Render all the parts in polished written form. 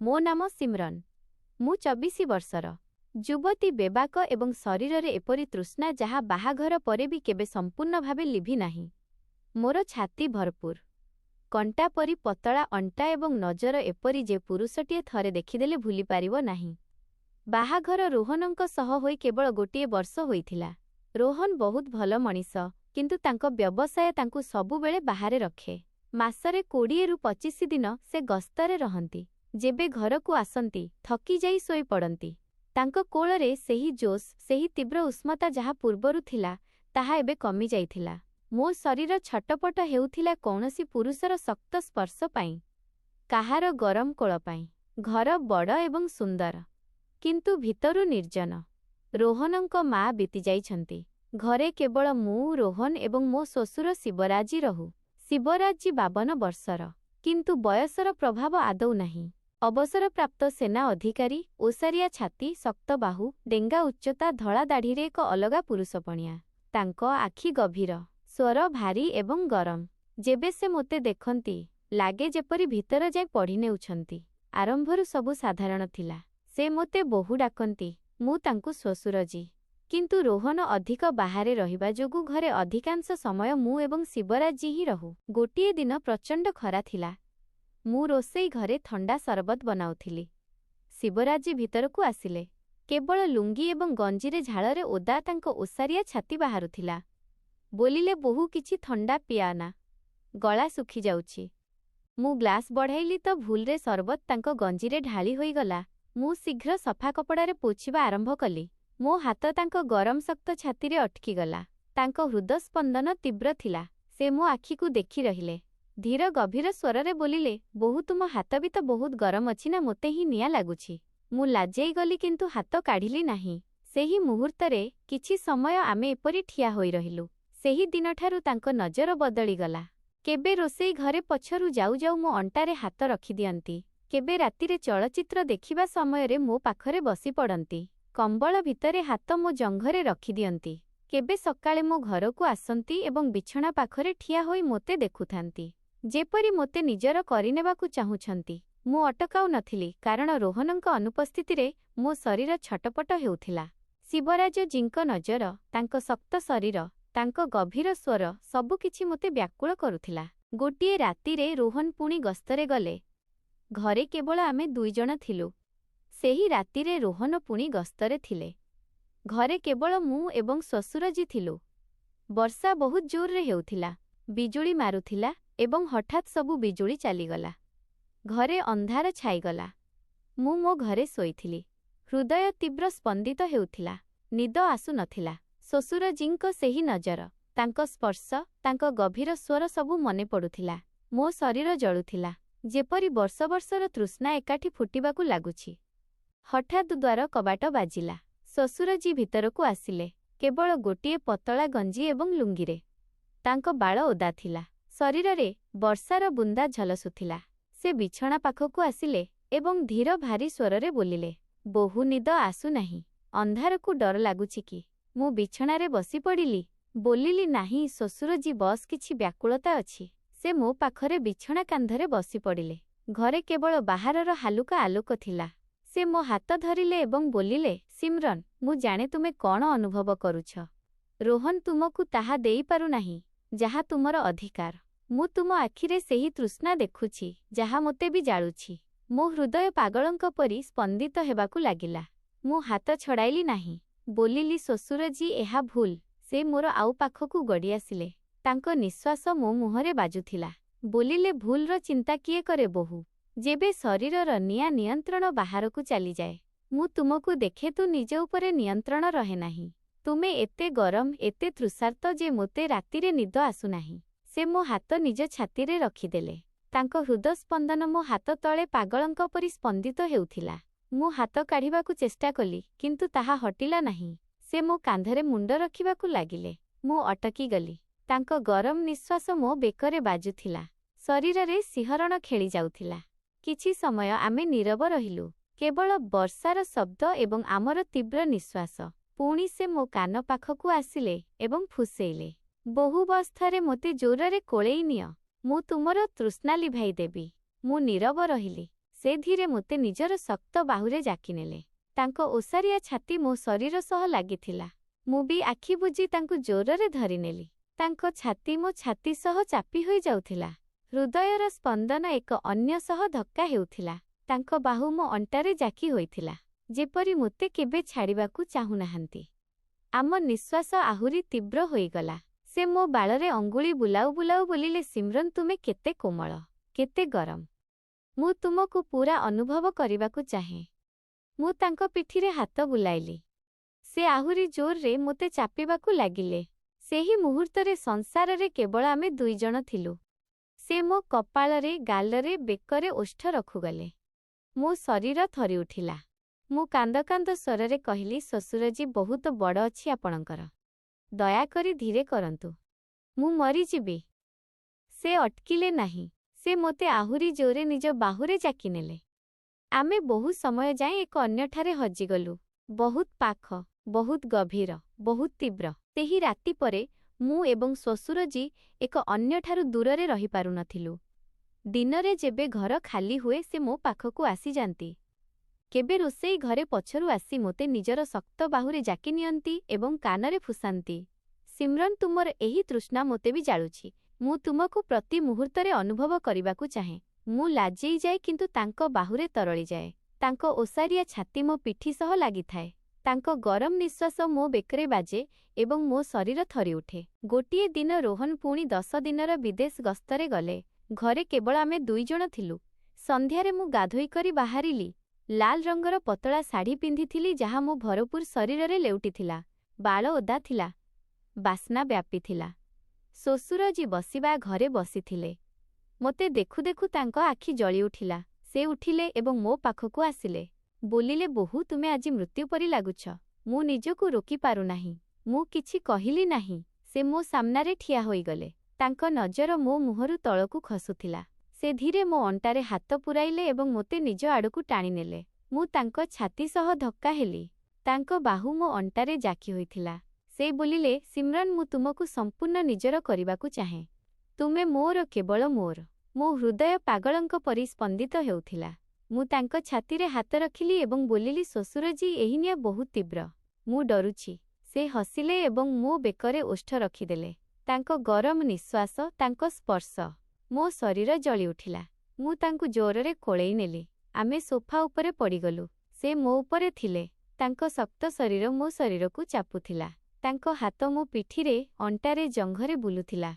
ମୋ ନାମ ସିମରନ୍। ମୁଁ 24 ବର୍ଷର ଯୁବତୀ, ବେବାକ ଏବଂ ଶରୀରରେ ଏପରି ତୃଷ୍ଣା ଯାହା ବାହାଘର ପରେ ବି କେବେ ସମ୍ପୂର୍ଣ୍ଣ ଭାବେ ଲିଭି ନାହିଁ। ମୋର ଛାତି ଭରପୁର, କଣ୍ଟା ପରି ପତଳା ଅଣ୍ଟା ଏବଂ ନଜର ଏପରି ଯେ ପୁରୁଷଟିଏ ଥରେ ଦେଖିଦେଲେ ଭୁଲିପାରିବ ନାହିଁ। ବାହାଘର ରୋହନଙ୍କ ସହ ହୋଇ କେବଳ ଗୋଟିଏ ବର୍ଷ ହୋଇଥିଲା। ରୋହନ ବହୁତ ଭଲ ମଣିଷ, କିନ୍ତୁ ତାଙ୍କ ବ୍ୟବସାୟ ତାଙ୍କୁ ସବୁବେଳେ ବାହାରେ ରଖେ। ମାସରେ 20ରୁ 25 ଦିନ ସେ ଗସ୍ତରେ ରହନ୍ତି। ଯେବେ ଘରକୁ ଆସନ୍ତି, ଥକିଯାଇ ଶୋଇପଡ଼ନ୍ତି। ତାଙ୍କ କୋଳରେ ସେହି ଜୋଶ, ସେହି ତୀବ୍ର ଉଷ୍ମତା ଯାହା ପୂର୍ବରୁ ଥିଲା, ତାହା ଏବେ କମିଯାଇଥିଲା। ମୋ ଶରୀର ଛଟପଟ ହେଉଥିଲା କୌଣସି ପୁରୁଷର ଶକ୍ତ ସ୍ପର୍ଶ ପାଇଁ, କାହାର ଗରମ କୋଳ ପାଇଁ। ଘର ବଡ଼ ଏବଂ ସୁନ୍ଦର, କିନ୍ତୁ ଭିତରୁ ନିର୍ଜନ। ରୋହନଙ୍କ ମା ବିତିଯାଇଛନ୍ତି। ଘରେ କେବଳ ମୁଁ, ରୋହନ ଏବଂ ମୋ ଶ୍ୱଶୁର ଶିବରାଜି ରହୁ। ଶିବରାଜି 52 ବର୍ଷର, କିନ୍ତୁ ବୟସର ପ୍ରଭାବ ଆଦୌ ନାହିଁ। ଅବସରପ୍ରାପ୍ତ ସେନା ଅଧିକାରୀ, ଓସାରିଆ ଛାତି, ଶକ୍ତ ବାହୁ, ଡେଙ୍ଗା ଉଚ୍ଚତା, ଧଳା ଦାଢ଼ିରେ ଏକ ଅଲଗା ପୁରୁଷପଣିଆ। ତାଙ୍କ ଆଖି ଗଭୀର, ସ୍ୱର ଭାରୀ ଏବଂ ଗରମ। ଯେବେ ସେ ମୋତେ ଦେଖନ୍ତି, ଲାଗେ ଯେପରି ଭିତର ଯାଏ ପଢ଼ି ନେଉଛନ୍ତି। ଆରମ୍ଭରୁ ସବୁ ସାଧାରଣ ଥିଲା। ସେ ମୋତେ ବୋହୂ ଡାକନ୍ତି, ମୁଁ ତାଙ୍କୁ ଶ୍ୱଶୁରଜୀ। କିନ୍ତୁ ରୋହନ ଅଧିକ ବାହାରେ ରହିବା ଯୋଗୁଁ ଘରେ ଅଧିକାଂଶ ସମୟ ମୁଁ ଏବଂ ଶିବରାଜି ହିଁ ରହୁ। ଗୋଟିଏ ଦିନ ପ୍ରଚଣ୍ଡ ଖରା ଥିଲା। ମୁଁ ରୋଷେଇ ଘରେ ଥଣ୍ଡା ସରବତ ବନାଉଥିଲି। ଶିବରାଜି ଭିତରକୁ ଆସିଲେ। କେବଳ ଲୁଙ୍ଗି ଏବଂ ଗଞ୍ଜିରେ ଝାଳରେ ଓଦା ତାଙ୍କ ଓସାରିଆ ଛାତି ବାହାରୁଥିଲା। ବୋଲିଲେ, ବୋହୂ କିଛି ଥଣ୍ଡା ପିଆନା, ଗଳା ଶୁଖିଯାଉଛି। ମୁଁ ଗ୍ଲାସ୍ ବଢ଼ାଇଲି ତ ଭୁଲରେ ସରବତ ତାଙ୍କ ଗଞ୍ଜିରେ ଢାଳି ହୋଇଗଲା। ମୁଁ ଶୀଘ୍ର ସଫା କପଡ଼ାରେ ପୋଛିବା ଆରମ୍ଭ କଲି। ମୋ ହାତ ତାଙ୍କ ଗରମ ଶକ୍ତ ଛାତିରେ ଅଟକିଗଲା। ତାଙ୍କ ହୃଦସ୍ପନ୍ଦନ ତୀବ୍ର ଥିଲା। ସେ ମୋ ଆଖିକୁ ଦେଖି ରହିଲେ। ଧୀର ଗଭୀର ସ୍ୱରରେ ବୋଲିଲେ, ବୋହୂ ତୁମ ହାତ ବି ତ ବହୁତ ଗରମ ଅଛି ନା? ମୋତେ ହିଁ ନିଆଁ ଲାଗୁଛି। ମୁଁ ଲାଜେଇ ଗଲି, କିନ୍ତୁ ହାତ କାଢ଼ିଲି ନାହିଁ। ସେହି ମୁହୂର୍ତ୍ତରେ କିଛି ସମୟ ଆମେ ଏପରି ଠିଆ ହୋଇ ରହିଲୁ। ସେହି ଦିନଠାରୁ ତାଙ୍କ ନଜର ବଦଳିଗଲା। କେବେ ରୋଷେଇ ଘରେ ପଛରୁ ଯାଉ ଯାଉ ମୋ ଅଣ୍ଟାରେ ହାତ ରଖିଦିଅନ୍ତି। କେବେ ରାତିରେ ଚଳଚ୍ଚିତ୍ର ଦେଖିବା ସମୟରେ ମୋ ପାଖରେ ବସିପଡ଼ନ୍ତି। କମ୍ବଳ ଭିତରେ ହାତ ମୋ ଜଙ୍ଘରେ ରଖିଦିଅନ୍ତି। କେବେ ସକାଳେ ମୋ ଘରକୁ ଆସନ୍ତି ଏବଂ ବିଛଣା ପାଖରେ ଠିଆ ହୋଇ ମୋତେ ଦେଖୁଥାନ୍ତି, ଯେପରି ମୋତେ ନିଜର କରିନେବାକୁ ଚାହୁଁଛନ୍ତି। ମୁଁ ଅଟକାଉ ନଥିଲି, କାରଣ ରୋହନଙ୍କ ଅନୁପସ୍ଥିତିରେ ମୋ ଶରୀର ଛଟପଟ ହେଉଥିଲା। ଶିବରାଜଜୀଙ୍କ ନଜର, ତାଙ୍କ ଶକ୍ତ ଶରୀର, ତାଙ୍କ ଗଭୀର ସ୍ୱର ସବୁକିଛି ମୋତେ ବ୍ୟାକୁଳ କରୁଥିଲା। ଗୋଟିଏ ରାତିରେ ରୋହନ ପୁଣି ଗସ୍ତରେ ଗଲେ। ଘରେ କେବଳ ଆମେ 2 ଜଣ ଥିଲୁ। ସେହି ରାତିରେ ରୋହନ ପୁଣି ଗସ୍ତରେ ଥିଲେ। ଘରେ କେବଳ ମୁଁ ଏବଂ ଶ୍ୱଶୁରଜୀ ଥିଲୁ। ବର୍ଷା ବହୁତ ଜୋରରେ ହେଉଥିଲା। ବିଜୁଳି ମାରୁଥିଲା ଏବଂ ହଠାତ୍ ସବୁ ବିଜୁଳି ଚାଲିଗଲା। ଘରେ ଅନ୍ଧାର ଛାଇଗଲା। ମୁଁ ମୋ ଘରେ ଶୋଇଥିଲି। ହୃଦୟ ତୀବ୍ର ସ୍ପନ୍ଦିତ ହେଉଥିଲା। ନିଦ ଆସୁନଥିଲା। ଶ୍ୱଶୁରଜୀଙ୍କ ସେହି ନଜର, ତାଙ୍କ ସ୍ପର୍ଶ, ତାଙ୍କ ଗଭୀର ସ୍ୱର ସବୁ ମନେ ପଡ଼ୁଥିଲା। ମୋ ଶରୀର ଜଳୁଥିଲା, ଯେପରି ବର୍ଷ ବର୍ଷର ତୃଷ୍ଣା ଏକାଠି ଫୁଟିବାକୁ ଲାଗୁଛି। ହଠାତ୍ ଦ୍ୱାର କବାଟ ବାଜିଲା। ଶ୍ୱଶୁରଜୀ ଭିତରକୁ ଆସିଲେ, କେବଳ ଗୋଟିଏ ପତଳା ଗଞ୍ଜି ଏବଂ ଲୁଙ୍ଗିରେ। ତାଙ୍କ ବାଳ ଓଦା ଥିଲା। ଶରୀରରେ ବର୍ଷାର ବୁନ୍ଦା ଝଲସୁଥିଲା। ସେ ବିଛଣା ପାଖକୁ ଆସିଲେ ଏବଂ ଧୀର ଭାରୀ ସ୍ୱରରେ ବୋଲିଲେ, ବୋହୂ ନିଦ ଆସୁନାହିଁ? ଅନ୍ଧାରକୁ ଡର ଲାଗୁଛି କି? ମୁଁ ବିଛଣାରେ ବସିପଡ଼ିଲି। ବୋଲିଲି, ନାହିଁ ଶ୍ୱଶୁରଜୀ, ବସ୍ କିଛି ବ୍ୟାକୁଳତା ଅଛି। ସେ ମୋ ପାଖରେ ବିଛଣା କାନ୍ଧରେ ବସିପଡ଼ିଲେ। ଘରେ କେବଳ ବାହାରର ହାଲୁକା ଆଲୋକ ଥିଲା। ସେ ମୋ ହାତ ଧରିଲେ ଏବଂ ବୋଲିଲେ, ସିମରନ୍, ମୁଁ ଜାଣେ ତୁମେ କ'ଣ ଅନୁଭବ କରୁଛ। ରୋହନ ତୁମକୁ ତାହା ଦେଇପାରୁନାହିଁ, ଯାହା ତୁମର ଅଧିକାର। ମୁଁ ତୁମ ଆଖିରେ ସେହି ତୃଷ୍ଣା ଦେଖୁଛି, ଯାହା ମୋତେ ବି ଜାଳୁଛି। ମୋ ହୃଦୟ ପାଗଳଙ୍କ ପରି ସ୍ପନ୍ଦିତ ହେବାକୁ ଲାଗିଲା। ମୁଁ ହାତ ଛଡ଼ାଇଲି ନାହିଁ। ବୋଲିଲି, ଶ୍ୱଶୁରଜୀ, ଏହା ଭୁଲ। ସେ ମୋର ଆଉ ପାଖକୁ ଗଡ଼ିଆସିଲେ। ତାଙ୍କ ନିଃଶ୍ୱାସ ମୋ ମୁହଁରେ ବାଜୁଥିଲା। ବୋଲିଲେ, ଭୁଲର ଚିନ୍ତା କିଏ କରେ ବୋହୂ? ଯେବେ ଶରୀରର ନିୟନ୍ତ୍ରଣ ବାହାରକୁ ଚାଲିଯାଏ, ମୁଁ ତୁମକୁ ଦେଖେ, ତୁ ନିଜ ଉପରେ ନିୟନ୍ତ୍ରଣ ରହେ ନାହିଁ। ତୁମେ ଏତେ ଗରମ, ଏତେ ତୃଷାର୍ତ୍ତ ଯେ ମୋତେ ରାତିରେ ନିଦ ଆସୁନାହିଁ। ସେ ମୋ ହାତ ନିଜ ଛାତିରେ ରଖିଦେଲେ। ତାଙ୍କ ହୃଦସ୍ପନ୍ଦନ ମୋ ହାତ ତଳେ ପାଗଳଙ୍କ ପରି ସ୍ପନ୍ଦିତ ହେଉଥିଲା। ମୁଁ ହାତ କାଢ଼ିବାକୁ ଚେଷ୍ଟା କଲି, କିନ୍ତୁ ତାହା ହଟିଲା ନାହିଁ। ସେ ମୋ କାନ୍ଧରେ ମୁଣ୍ଡ ରଖିବାକୁ ଲାଗିଲେ। ମୁଁ ଅଟକିଗଲି। ତାଙ୍କ ଗରମ ନିଃଶ୍ୱାସ ମୋ ବେକରେ ବାଜୁଥିଲା। ଶରୀରରେ ଶିହରଣ ଖେଳି ଯାଉଥିଲା। କିଛି ସମୟ ଆମେ ନୀରବ ରହିଲୁ। କେବଳ ବର୍ଷାର ଶବ୍ଦ ଏବଂ ଆମର ତୀବ୍ର ନିଃଶ୍ୱାସ। ପୁଣି ସେ ମୋ କାନ ପାଖକୁ ଆସିଲେ ଏବଂ ଫୁସେଇଲେ, ବୋହୂ ବସ୍ଥାରେ ମୋତେ ଜୋରରେ କୋଳେଇ ନିଅ। ମୁଁ ତୁମର ତୃଷ୍ଣା ଲିଭାଇ ଦେବି। ମୁଁ ନୀରବ ରହିଲି। ସେ ଧୀରେ ମୋତେ ନିଜର ଶକ୍ତ ବାହୁରେ ଜାକିନେଲେ। ତାଙ୍କ ଓସାରିଆ ଛାତି ମୋ ଶରୀର ସହ ଲାଗିଥିଲା। ମୁଁ ବି ଆଖି ବୁଜି ତାଙ୍କୁ ଜୋରରେ ଧରିନେଲି। ତାଙ୍କ ଛାତି ମୋ ଛାତି ସହ ଚାପି ହୋଇ ଯାଉଥିଲା। ହୃଦୟର ସ୍ପନ୍ଦନ ଏକ ଅନ୍ୟ ସହ ଧକ୍କା ହେଉଥିଲା। ତାଙ୍କ ବାହୁ ମୋ ଅଣ୍ଟାରେ ଜାକି ହୋଇଥିଲା, ଯେପରି ମୋତେ କେବେ ଛାଡ଼ିବାକୁ ଚାହୁଁନାହାନ୍ତି। ଆମ ନିଶ୍ୱାସ ଆହୁରି ତୀବ୍ର ହୋଇଗଲା। ସେ ମୋ ବାଳରେ ଅଙ୍ଗୁଳି ବୁଲାଉ ବୁଲାଉ ବୋଲିଲେ, ସିମ୍ରନ୍, ତୁମେ କେତେ କୋମଳ, କେତେ ଗରମ। ମୁଁ ତୁମକୁ ପୂରା ଅନୁଭବ କରିବାକୁ ଚାହେଁ। ମୁଁ ତାଙ୍କ ପିଠିରେ ହାତ ବୁଲାଇଲି। ସେ ଆହୁରି ଜୋରରେ ମୋତେ ଚାପିବାକୁ ଲାଗିଲେ। ସେହି ମୁହୂର୍ତ୍ତରେ ସଂସାରରେ କେବଳ ଆମେ ଦୁଇଜଣ ଥିଲୁ। ସେ ମୋ କପାଳରେ, ଗାଲରେ, ବେକରେ ଓଷ୍ଠ ରଖୁଗଲେ। ମୋ ଶରୀର ଥରିଉଠିଲା। ମୁଁ କାନ୍ଦ କାନ୍ଦ ସ୍ୱରରେ କହିଲି, ଶ୍ୱଶୁରଜୀ, ବହୁତ ବଡ଼ ଅଛି ଆପଣଙ୍କର। ଦୟାକରି ଧୀରେ କରନ୍ତୁ, ମୁଁ ମରିଯିବି। ସେ ଅଟକିଲେ ନାହିଁ। ସେ ମୋତେ ଆହୁରି ଜୋରେ ନିଜ ବାହୁରେ ଜାକିନେଲେ। ଆମେ ବହୁ ସମୟ ଯାଏଁ ଏକ ଅନ୍ୟଠାରେ ହଜିଗଲୁ। ବହୁତ ପାଖ, ବହୁତ ଗଭୀର, ବହୁତ ତୀବ୍ର। ସେହି ରାତି ପରେ ମୁଁ ଏବଂ ଶ୍ୱଶୁରଜୀ ଏକ ଅନ୍ୟଠାରୁ ଦୂରରେ ରହିପାରୁନଥିଲୁ। ଦିନରେ ଯେବେ ଘର ଖାଲି ହୁଏ ସେ ମୋ ପାଖକୁ ଆସିଯାନ୍ତି। କେବେ ରୋଷେଇ ଘରେ ପଛରୁ ଆସି ମୋତେ ନିଜର ଶକ୍ତ ବାହୁରେ ଜାକି ନିଅନ୍ତି ଏବଂ କାନରେ ଫୁସାନ୍ତି, ସିମ୍ରନ୍, ତୁମର ଏହି ତୃଷ୍ଣା ମୋତେ ବି ଜାଳୁଛି। ମୁଁ ତୁମକୁ ପ୍ରତି ମୁହୂର୍ତ୍ତରେ ଅନୁଭବ କରିବାକୁ ଚାହେଁ। ମୁଁ ଲାଜେଇ ଯାଏ, କିନ୍ତୁ ତାଙ୍କ ବାହୁରେ ତରଳିଯାଏ। ତାଙ୍କ ଓସାରିଆ ଛାତି ମୋ ପିଠି ସହ ଲାଗିଥାଏ। ତାଙ୍କ ଗରମ ନିଶ୍ୱାସ ମୋ ବେକରେ ବାଜେ ଏବଂ ମୋ ଶରୀର ଥରିଉଠେ। ଗୋଟିଏ ଦିନ ରୋହନ ପୁଣି 10 ଦିନର ବିଦେଶ ଗସ୍ତରେ ଗଲେ। ଘରେ କେବଳ ଆମେ ଦୁଇଜଣ ଥିଲୁ। ସନ୍ଧ୍ୟାରେ ମୁଁ ଗାଧୋଇ କରି ବାହାରିଲି। ଲାଲ ରଙ୍ଗର ପତଳା ଶାଢ଼ୀ ପିନ୍ଧିଥିଲି, ଯାହା ମୋ ଭରପୂର ଶରୀରରେ ଲେଉଟିଥିଲା। ବାଳ ଓଦା ଥିଲା, ବାସ୍ନା ବ୍ୟାପିଥିଲା। ଶ୍ୱଶୁରଜୀ ବସିବା ଘରେ ବସିଥିଲେ। ମୋତେ ଦେଖୁ ଦେଖୁ ତାଙ୍କ ଆଖି ଜଳିଉଠିଲା। ସେ ଉଠିଲେ ଏବଂ ମୋ ପାଖକୁ ଆସିଲେ। ବୋଲିଲେ, ବୋହୂ, ତୁମେ ଆଜି ମୃତ୍ୟୁ ପରି ଲାଗୁଛ। ମୁଁ ନିଜକୁ ରୋକି ପାରୁନାହିଁ। ମୁଁ କିଛି କହିଲି ନାହିଁ। ସେ ମୋ ସାମ୍ନାରେ ଠିଆ ହୋଇଗଲେ। ତାଙ୍କ ନଜର ମୋ ମୁହଁରୁ ତଳକୁ ଖସୁଥିଲା। ସେ ଧୀରେ ମୋ ଅଣ୍ଟାରେ ହାତ ପୂରାଇଲେ ଏବଂ ମୋତେ ନିଜ ଆଡ଼କୁ ଟାଣିନେଲେ। ମୁଁ ତାଙ୍କ ଛାତି ସହ ଧକ୍କା ହେଲି। ତାଙ୍କ ବାହୁ ମୋ ଅଣ୍ଟାରେ ଜାକି ହୋଇଥିଲା। ସେ ବୋଲିଲେ, ସିମ୍ରନ୍, ମୁଁ ତୁମକୁ ସମ୍ପୂର୍ଣ୍ଣ ନିଜର କରିବାକୁ ଚାହେଁ। ତୁମେ ମୋର, କେବଳ ମୋର। ମୋ ହୃଦୟ ପାଗଳଙ୍କ ପରି ସ୍ପନ୍ଦିତ ହେଉଥିଲା। ମୁଁ ତାଙ୍କ ଛାତିରେ ହାତ ରଖିଲି ଏବଂ ବୋଲିଲି, ଶ୍ୱଶୁରଜୀ, ଏହି ନିଆଁ ବହୁତ ତୀବ୍ର। ମୁଁ ଡରୁଛି। ସେ ହସିଲେ ଏବଂ ମୋ ବେକରେ ଓଷ୍ଠ ରଖିଦେଲେ। ତାଙ୍କ ଗରମ ନିଶ୍ୱାସ, ତାଙ୍କ ସ୍ପର୍ଶ, ମୋ ଶରୀର ଜଳିଉଠିଲା। ମୁଁ ତାଙ୍କୁ ଜୋରରେ କୋଳେଇ ନେଲି। ଆମେ ସୋଫା ଉପରେ ପଡ଼ିଗଲୁ। ସେ ମୋ ଉପରେ ଥିଲେ। ତାଙ୍କ ଶକ୍ତ ଶରୀର ମୋ ଶରୀରକୁ ଚାପୁଥିଲା। ତାଙ୍କ ହାତ ମୋ ପିଠିରେ, ଅଣ୍ଟାରେ, ଜଙ୍ଘରେ ବୁଲୁଥିଲା।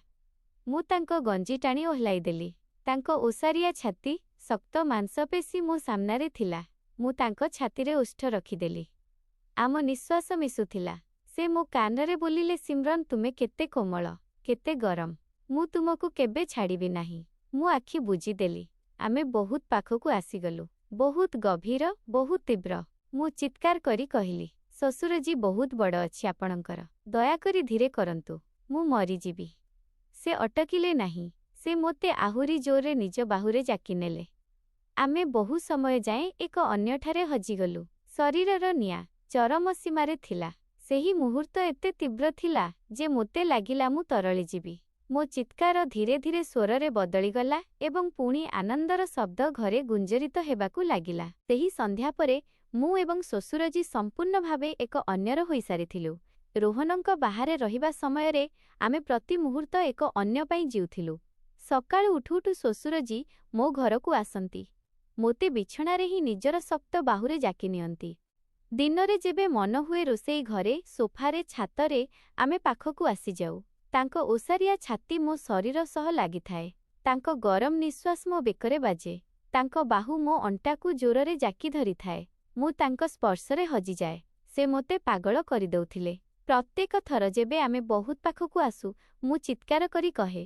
ମୁଁ ତାଙ୍କ ଗଞ୍ଜି ଟାଣି ଓହ୍ଲାଇଦେଲି। ତାଙ୍କ ଓସାରିଆ ଛାତି, ଶକ୍ତ ମାଂସପେଶୀ ମୋ ସାମ୍ନାରେ ଥିଲା। ମୁଁ ତାଙ୍କ ଛାତିରେ ଓଷ୍ଠ ରଖିଦେଲି। ଆମ ନିଶ୍ୱାସ ମିଶୁଥିଲା। ସେ ମୋ କାନରେ ବୋଲିଲେ, ସିମ୍ରନ୍, ତୁମେ କେତେ କୋମଳ, କେତେ ଗରମ। ମୁଁ ତୁମକୁ କେବେ ଛାଡ଼ିବି ନାହିଁ। ମୁଁ ଆଖି ବୁଜିଦେଲି। ଆମେ ବହୁତ ପାଖକୁ ଆସିଗଲୁ। ବହୁତ ଗଭୀର, ବହୁତ ତୀବ୍ର। ମୁଁ ଚିତ୍କାର କରି କହିଲି, ଶ୍ୱଶୁରଜୀ, ବହୁତ ବଡ଼ ଅଛି ଆପଣଙ୍କର। ଦୟାକରି ଧୀରେ କରନ୍ତୁ, ମୁଁ ମରିଯିବି। ସେ ଅଟକିଲେ ନାହିଁ। ସେ ମୋତେ ଆହୁରି ଜୋରରେ ନିଜ ବାହୁରେ ଜାକିନେଲେ। ଆମେ ବହୁ ସମୟ ଯାଏଁ ଏକ ଅନ୍ୟଠାରେ ହଜିଗଲୁ। ଶରୀରର ନିଆଁ ଚରମ ସୀମାରେ ଥିଲା। ସେହି ମୁହୂର୍ତ୍ତ ଏତେ ତୀବ୍ର ଥିଲା ଯେ ମୋତେ ଲାଗିଲା ମୁଁ ତରଳିଯିବି। ମୋ ଚିତ୍କାର ଧୀରେ ଧୀରେ ସ୍ୱରରେ ବଦଳିଗଲା ଏବଂ ପୁଣି ଆନନ୍ଦର ଶବ୍ଦ ଘରେ ଗୁଞ୍ଜରିତ ହେବାକୁ ଲାଗିଲା। ସେହି ସନ୍ଧ୍ୟା ପରେ ମୁଁ ଏବଂ ଶ୍ୱଶୁରଜୀ ସମ୍ପୂର୍ଣ୍ଣ ଭାବେ ଏକ ଅନ୍ୟର ହୋଇସାରିଥିଲୁ। ରୋହନଙ୍କ ବାହାରେ ରହିବା ସମୟରେ ଆମେ ପ୍ରତି ମୁହୂର୍ତ୍ତ ଏକ ଅନ୍ୟ ପାଇଁ ଜିଉଥିଲୁ। ସକାଳୁ ଉଠୁ ଉଠୁ ଶ୍ୱଶୁରଜୀ ମୋ ଘରକୁ ଆସନ୍ତି। ମୋତେ ବିଛଣାରେ ହିଁ ନିଜର ଶକ୍ତ ବାହୁରେ ଜାକି ନିଅନ୍ତି। ଦିନରେ ଯେବେ ମନ ହୁଏ ରୋଷେଇ ଘରେ, ସୋଫାରେ, ଛାତରେ, ଆମେ ପାଖକୁ ଆସିଯାଉ। ତାଙ୍କ ଓସାରିଆ ଛାତି ମୋ ଶରୀର ସହ ଲାଗିଥାଏ। ତାଙ୍କ ଗରମ ନିଶ୍ୱାସ ମୋ ବେକରେ ବାଜେ। ତାଙ୍କ ବାହୁ ମୋ ଅଣ୍ଟାକୁ ଜୋରରେ ଜାକି ଧରିଥାଏ। ମୁଁ ତାଙ୍କ ସ୍ପର୍ଶରେ ହଜିଯାଏ। ସେ ମୋତେ ପାଗଳ କରିଦେଉଥିଲେ। ପ୍ରତ୍ୟେକ ଥର ଯେବେ ଆମେ ବହୁତ ପାଖକୁ ଆସୁ, ମୁଁ ଚିତ୍କାର କରି କହେ,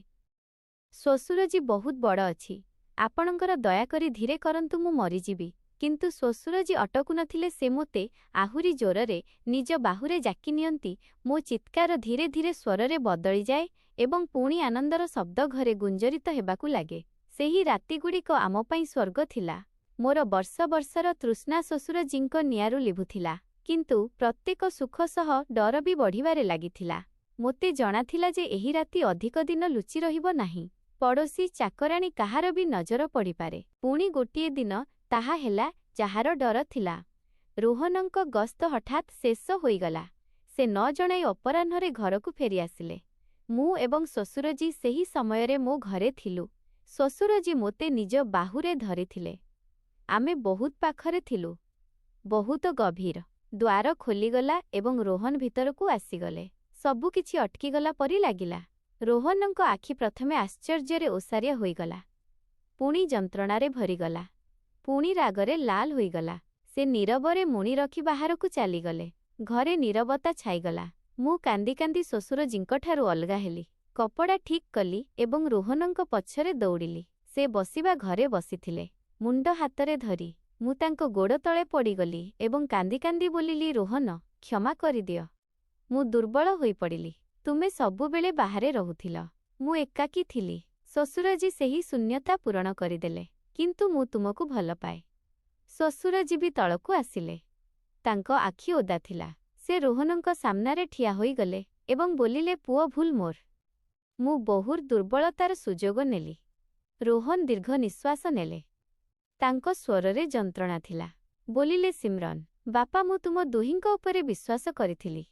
ଶ୍ୱଶୁରଜୀ, ବହୁତ ବଡ଼ ଅଛି ଆପଣଙ୍କର। ଦୟାକରି ଧୀରେ କରନ୍ତୁ, ମୁଁ ମରିଯିବି। କିନ୍ତୁ ଶ୍ୱଶୁରଜୀ ଅଟକୁ ନଥିଲେ। ସେ ମୋତେ ଆହୁରି ଜୋରରେ ନିଜ ବାହୁରେ ଜାକି ନିଅନ୍ତି। ମୋ ଚିତ୍କାର ଧୀରେ ଧୀରେ ସ୍ୱରରେ ବଦଳିଯାଏ ଏବଂ ପୁଣି ଆନନ୍ଦର ଶବ୍ଦ ଘରେ ଗୁଞ୍ଜରିତ ହେବାକୁ ଲାଗେ। ସେହି ରାତିଗୁଡ଼ିକ ଆମ ପାଇଁ ସ୍ୱର୍ଗ ଥିଲା। ମୋର ବର୍ଷ ବର୍ଷର ତୃଷ୍ଣା ଶ୍ୱଶୁରଜୀଙ୍କ ନିଆଁରୁ ଲିଭୁଥିଲା। କିନ୍ତୁ ପ୍ରତ୍ୟେକ ସୁଖ ସହ ଡର ବି ବଢ଼ିବାରେ ଲାଗିଥିଲା। ମୋତେ ଜଣାଥିଲା ଯେ ଏହି ରାତି ଅଧିକ ଦିନ ଲୁଚି ରହିବ ନାହିଁ। ପଡ଼ୋଶୀ, ଚାକରାଣୀ, କାହାର ବି ନଜର ପଡ଼ିପାରେ। ପୁଣି ଗୋଟିଏ ଦିନ ତାହା ହେଲା ଯାହାର ଡର ଥିଲା। ରୋହନଙ୍କ ଗସ୍ତ ହଠାତ୍ ଶେଷ ହୋଇଗଲା। ସେ ନ ଜଣାଇ ଅପରାହ୍ନରେ ଘରକୁ ଫେରିଆସିଲେ। ମୁଁ ଏବଂ ଶ୍ୱଶୁରଜୀ ସେହି ସମୟରେ ମୋ ଘରେ ଥିଲୁ। ଶ୍ୱଶୁରଜୀ ମୋତେ ନିଜ ବାହୁରେ ଧରିଥିଲେ। ଆମେ ବହୁତ ପାଖରେ ଥିଲୁ। ବହୁତ ଗଭୀର। ଦ୍ୱାର ଖୋଲିଗଲା ଏବଂ ରୋହନ ଭିତରକୁ ଆସିଗଲେ। ସବୁକିଛି ଅଟକିଗଲା ପରି ଲାଗିଲା। ରୋହନଙ୍କ ଆଖି ପ୍ରଥମେ ଆଶ୍ଚର୍ଯ୍ୟରେ ଓସାରିଆ ହୋଇଗଲା, ପୁଣି ଯନ୍ତ୍ରଣାରେ ଭରିଗଲା, ପୁଣି ରାଗରେ ଲାଲ ହୋଇଗଲା। ସେ ନୀରବରେ ମୁଣି ରଖି ବାହାରକୁ ଚାଲିଗଲେ। ଘରେ ନୀରବତା ଛାଇଗଲା। ମୁଁ କାନ୍ଦି କାନ୍ଦି ଶ୍ୱଶୁରଜୀଙ୍କଠାରୁ ଅଲଗା ହେଲି। କପଡ଼ା ଠିକ୍ କଲି ଏବଂ ରୋହନଙ୍କ ପଛରେ ଦୌଡ଼ିଲି। ସେ ବସିବା ଘରେ ବସିଥିଲେ। ମୁଣ୍ଡ ହାତରେ ଧରି ମୁଁ ତାଙ୍କ ଗୋଡ଼ ତଳେ ପଡ଼ିଗଲି ଏବଂ କାନ୍ଦି କାନ୍ଦି ବୋଲିଲି, ରୋହନ, କ୍ଷମା କରିଦିଅ। ମୁଁ ଦୁର୍ବଳ ହୋଇପଡ଼ିଲି। ତୁମେ ସବୁବେଳେ ବାହାରେ ରହୁଥିଲ। ମୁଁ ଏକାକୀ ଥିଲି। ଶ୍ୱଶୁରଜୀ ସେହି ଶୂନ୍ୟତା ପୂରଣ କରିଦେଲେ। କିନ୍ତୁ ମୁଁ ତୁମକୁ ଭଲ ପାଏ। ଶ୍ୱଶୁରଜୀ ବି ତଳକୁ ଆସିଲେ। ତାଙ୍କ ଆଖି ଓଦା ଥିଲା। ସେ ରୋହନଙ୍କ ସାମ୍ନାରେ ଠିଆ ହୋଇଗଲେ ଏବଂ ବୋଲିଲେ, ପୁଅ ଭୁଲ ମୋର। ମୁଁ ବହୁର ଦୁର୍ବଳତାର ସୁଯୋଗ ନେଲି। ରୋହନ ଦୀର୍ଘ ନିଶ୍ୱାସ ନେଲେ। ତାଙ୍କ ସ୍ୱରରେ ଯନ୍ତ୍ରଣା ଥିଲା। ବୋଲିଲେ, ସିମ୍ରନ, ବାପା, ମୁଁ ତୁମ ଦୁହିଁଙ୍କ ଉପରେ ବିଶ୍ୱାସ କରିଥିଲି।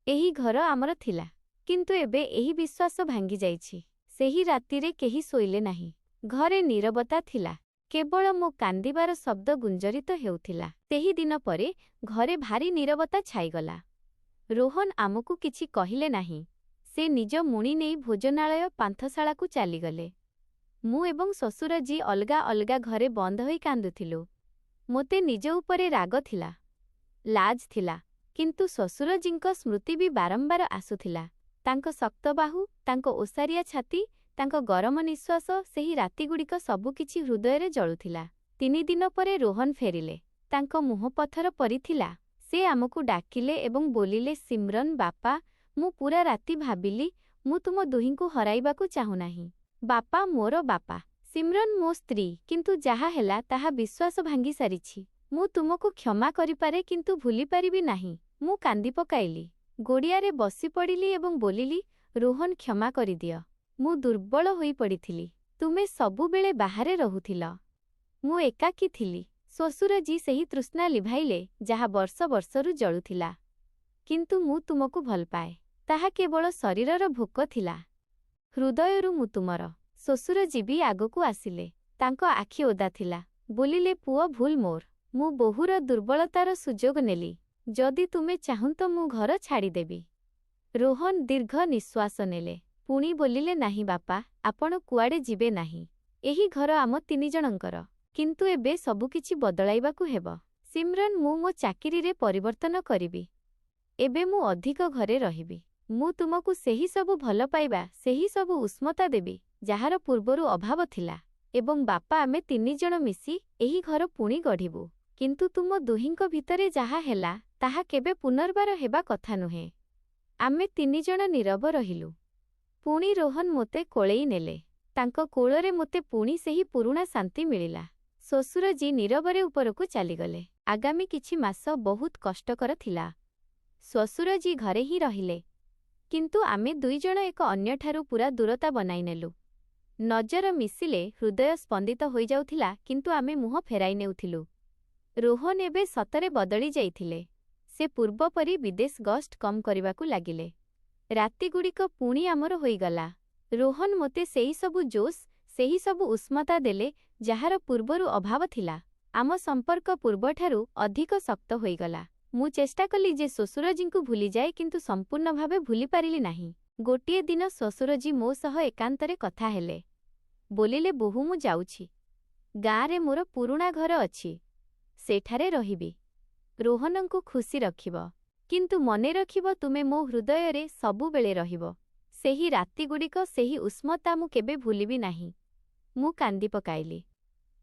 ଏହି ଘର ଆମର ଥିଲା। କିନ୍ତୁ ଏବେ ଏହି ବିଶ୍ୱାସ ଭାଙ୍ଗିଯାଇଛି। ସେହି ରାତିରେ କେହି ଶୋଇଲେ ନାହିଁ। ଘରେ ନୀରବତା ଥିଲା। କେବଳ ମୋ କାନ୍ଦିବାର ଶବ୍ଦ ଗୁଞ୍ଜରିତ ହେଉଥିଲା। ସେହି ଦିନ ପରେ ଘରେ ଭାରି ନୀରବତା ଛାଇଗଲା। ରୋହନ ଆମକୁ କିଛି କହିଲେ ନାହିଁ। ସେ ନିଜ ମୁଣି ନେଇ ଭୋଜନାଳୟ ପାନ୍ଥଶାଳାକୁ ଚାଲିଗଲେ। ମୁଁ ଏବଂ ଶ୍ୱଶୁରଜୀ ଅଲଗା ଅଲଗା ଘରେ ବନ୍ଦ ହୋଇ କାନ୍ଦୁଥିଲୁ। ମୋତେ ନିଜ ଉପରେ ରାଗ ଥିଲା, ଲାଜ ଥିଲା, କିନ୍ତୁ ଶ୍ୱଶୁରଜୀଙ୍କ ସ୍ମୃତି ବି ବାରମ୍ବାର ଆସୁଥିଲା। ତାଙ୍କ ଶକ୍ତ ବାହୁ, ତାଙ୍କ ଓସାରିଆ ଛାତି, ତାଙ୍କ ଗରମ ନିଶ୍ୱାସ, ସେହି ରାତିଗୁଡ଼ିକ ସବୁକିଛି ହୃଦୟରେ ଜଳୁଥିଲା। 3 ଦିନ ପରେ ରୋହନ ଫେରିଲେ। ତାଙ୍କ ମୁହଁ ପଥର ପରି ଥିଲା। ସେ ଆମକୁ ଡାକିଲେ ଏବଂ ବୋଲିଲେ, ସିମ୍ରନ, ବାପା, ମୁଁ ପୂରା ରାତି ଭାବିଲି, ମୁଁ ତୁମ ଦୁହିଁଙ୍କୁ ହରାଇବାକୁ ଚାହୁଁନାହିଁ। ବାପା ମୋର ବାପା, ସିମ୍ରନ ମୋ ସ୍ତ୍ରୀ, କିନ୍ତୁ ଯାହା ହେଲା ତାହା ବିଶ୍ୱାସ ଭାଙ୍ଗି ସାରିଛି। ମୁଁ ତୁମକୁ କ୍ଷମା କରିପାରେ କିନ୍ତୁ ଭୁଲିପାରିବି ନାହିଁ। ମୁଁ କାନ୍ଦି ପକାଇଲି। ଗୋଡ଼ିଆରେ ବସିପଡ଼ିଲି ଏବଂ ବୋଲିଲି, ରୋହନ, କ୍ଷମା କରିଦିଅ। ମୁଁ ଦୁର୍ବଳ ହୋଇପଡ଼ିଥିଲି। ତୁମେ ସବୁବେଳେ ବାହାରେ ରହୁଥିଲ। ମୁଁ ଏକାକୀ ଥିଲି। ଶ୍ୱଶୁରଜୀ ସେହି ତୃଷ୍ଣା ଲିଭାଇଲେ ଯାହା ବର୍ଷ ବର୍ଷରୁ ଜଳୁଥିଲା। କିନ୍ତୁ ମୁଁ ତୁମକୁ ଭଲ ପାଏ। ତାହା କେବଳ ଶରୀରର ଭୋକ ଥିଲା। ହୃଦୟରୁ ମୁଁ ତୁମର। ଶ୍ୱଶୁରଜୀ ବି ଆଗକୁ ଆସିଲେ। ତାଙ୍କ ଆଖି ଓଦା ଥିଲା। ବୋଲିଲେ, ପୁଅ ଭୁଲ ମୋର। ମୁଁ ବୋହୂର ଦୁର୍ବଳତାର ସୁଯୋଗ ନେଲି। ଯଦି ତୁମେ ଚାହୁଁ ତ ମୁଁ ଘର ଛାଡ଼ିଦେବି। ରୋହନ ଦୀର୍ଘ ନିଶ୍ୱାସ ନେଲେ। ପୁଣି ବୋଲିଲେ, ନାହିଁ ବାପା, ଆପଣ କୁଆଡ଼େ ଯିବେ ନାହିଁ। ଏହି ଘର ଆମ 3 ଜଣଙ୍କର। କିନ୍ତୁ ଏବେ ସବୁକିଛି ବଦଳାଇବାକୁ ହେବ। ସିମ୍ରନ, ମୁଁ ମୋ ଚାକିରିରେ ପରିବର୍ତ୍ତନ କରିବି। ଏବେ ମୁଁ ଅଧିକ ଘରେ ରହିବି। ମୁଁ ତୁମକୁ ସେହି ସବୁ ଭଲ ପାଇବା, ସେହି ସବୁ ଉଷ୍ମତା ଦେବି ଯାହାର ପୂର୍ବରୁ ଅଭାବ ଥିଲା। ଏବଂ ବାପା, ଆମେ 3 ଜଣ ମିଶି ଏହି ଘର ପୁଣି ଗଢ଼ିବୁ। କିନ୍ତୁ ତୁମ ଦୁହିଁଙ୍କ ଭିତରେ ଯାହା ହେଲା ତାହା କେବେ ପୁନର୍ବାର ହେବା କଥା ନୁହେଁ। ଆମେ 3 ଜଣ ନୀରବ ରହିଲୁ। ପୁଣି ରୋହନ ମୋତେ କୋଳେଇ ନେଲେ। ତାଙ୍କ କୋଳରେ ମୋତେ ପୁଣି ସେହି ପୁରୁଣା ଶାନ୍ତି ମିଳିଲା। ଶ୍ୱଶୁରଜୀ ନୀରବରେ ଉପରକୁ ଚାଲିଗଲେ। ଆଗାମୀ କିଛି ମାସ ବହୁତ କଷ୍ଟକର ଥିଲା। ଶ୍ୱଶୁରଜୀ ଘରେ ହିଁ ରହିଲେ। କିନ୍ତୁ ଆମେ 2 ଜଣ ଏକ ଅନ୍ୟଠାରୁ ପୂରା ଦୂରତା ବନାଇନେଲୁ। ନଜର ମିଶିଲେ ହୃଦୟ ସ୍ପନ୍ଦିତ ହୋଇଯାଉଥିଲା, କିନ୍ତୁ ଆମେ ମୁହଁ ଫେରାଇ ନେଉଥିଲୁ। ରୋହନ ଏବେ ସତରେ ବଦଳି ଯାଇଥିଲେ। ସେ ପୂର୍ବ ପରି ବିଦେଶ ଗସ୍ତ କମ୍ କରିବାକୁ ଲାଗିଲେ। ରାତିଗୁଡ଼ିକ ପୁଣି ଆମର ହୋଇଗଲା। ରୋହନ ମୋତେ ସେହି ସବୁ ଜୋଶ, ସେହି ସବୁ ଉଷ୍ମତା ଦେଲେ ଯାହାର ପୂର୍ବରୁ ଅଭାବ ଥିଲା। ଆମ ସମ୍ପର୍କ ପୂର୍ବଠାରୁ ଅଧିକ ଶକ୍ତ ହୋଇଗଲା। ମୁଁ ଚେଷ୍ଟା କଲି ଯେ ଶ୍ୱଶୁରଜୀଙ୍କୁ ଭୁଲିଯାଏ, କିନ୍ତୁ ସମ୍ପୂର୍ଣ୍ଣ ଭାବେ ଭୁଲିପାରିଲି ନାହିଁ। ଗୋଟିଏ ଦିନ ଶ୍ୱଶୁରଜୀ ମୋ ସହ ଏକାନ୍ତରେ କଥା ହେଲେ। ବୋଲିଲେ, ବୋହୂ, ମୁଁ ଯାଉଛି। ଗାଁରେ ମୋର ପୁରୁଣା ଘର ଅଛି। ସେଠାରେ ରହିବି। ରୋହନଙ୍କୁ ଖୁସି ରଖିବ। କିନ୍ତୁ ମନେ ରଖିବ, ତୁମେ ମୋ ହୃଦୟରେ ସବୁବେଳେ ରହିବ। ସେହି ରାତିଗୁଡ଼ିକ, ସେହି ଉଷ୍ମତା ମୁଁ କେବେ ଭୁଲିବି ନାହିଁ। ମୁଁ କାନ୍ଦି ପକାଇଲି।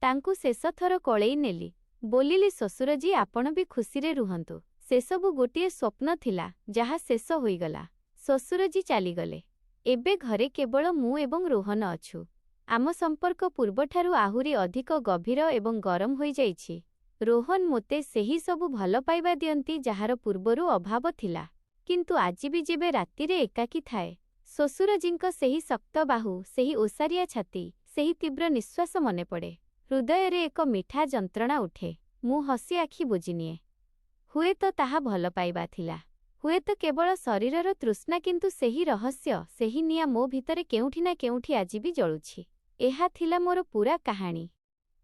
ତାଙ୍କୁ ଶେଷ ଥର କୋଳେଇ ନେଲି। ବୋଲିଲି, ଶ୍ୱଶୁରଜୀ, ଆପଣ ବି ଖୁସିରେ ରୁହନ୍ତୁ। ସେସବୁ ଗୋଟିଏ ସ୍ୱପ୍ନ ଥିଲା ଯାହା ଶେଷ ହୋଇଗଲା। ଶ୍ୱଶୁରଜୀ ଚାଲିଗଲେ। ଏବେ ଘରେ କେବଳ ମୁଁ ଏବଂ ରୋହନ ଅଛୁ। ଆମ ସମ୍ପର୍କ ପୂର୍ବଠାରୁ ଆହୁରି ଅଧିକ ଗଭୀର ଏବଂ ଗରମ ହୋଇଯାଇଛି। ରୋହନ ମୋତେ ସେହି ସବୁ ଭଲ ପାଇବା ଦିଅନ୍ତି ଯାହାର ପୂର୍ବରୁ ଅଭାବ ଥିଲା। କିନ୍ତୁ ଆଜି ବି ଯେବେ ରାତିରେ ଏକାକୀ ଥାଏ, ଶ୍ୱଶୁରଜୀଙ୍କ ସେହି ଶକ୍ତ ବାହୁ, ସେହି ଓସାରିଆ ଛାତି, ସେହି ତୀବ୍ର ନିଶ୍ୱାସ ମନେପଡ଼େ। ହୃଦୟରେ ଏକ ମିଠା ଯନ୍ତ୍ରଣା ଉଠେ। ମୁଁ ହସି ଆଖି ବୁଜିନିଏ। ହୁଏତ ତାହା ଭଲ ପାଇବା ଥିଲା। ହୁଏତ କେବଳ ଶରୀରର ତୃଷ୍ଣା, କିନ୍ତୁ ସେହି ରହସ୍ୟ, ସେହି ନିଆଁ ମୋ ଭିତରେ କେଉଁଠି ନା କେଉଁଠି ଆଜି ବି ଜଳୁଛି। ଏହା ଥିଲା ମୋର ପୂରା କାହାଣୀ।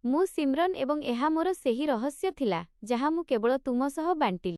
ମୁଁ ସିମ୍ରନ୍, ଏବଂ ଏହା ମୋର ସେହି ରହସ୍ୟ ଥିଲା ଯାହା ମୁଁ କେବଳ ତୁମ ସହ ବାଣ୍ଟିଲି।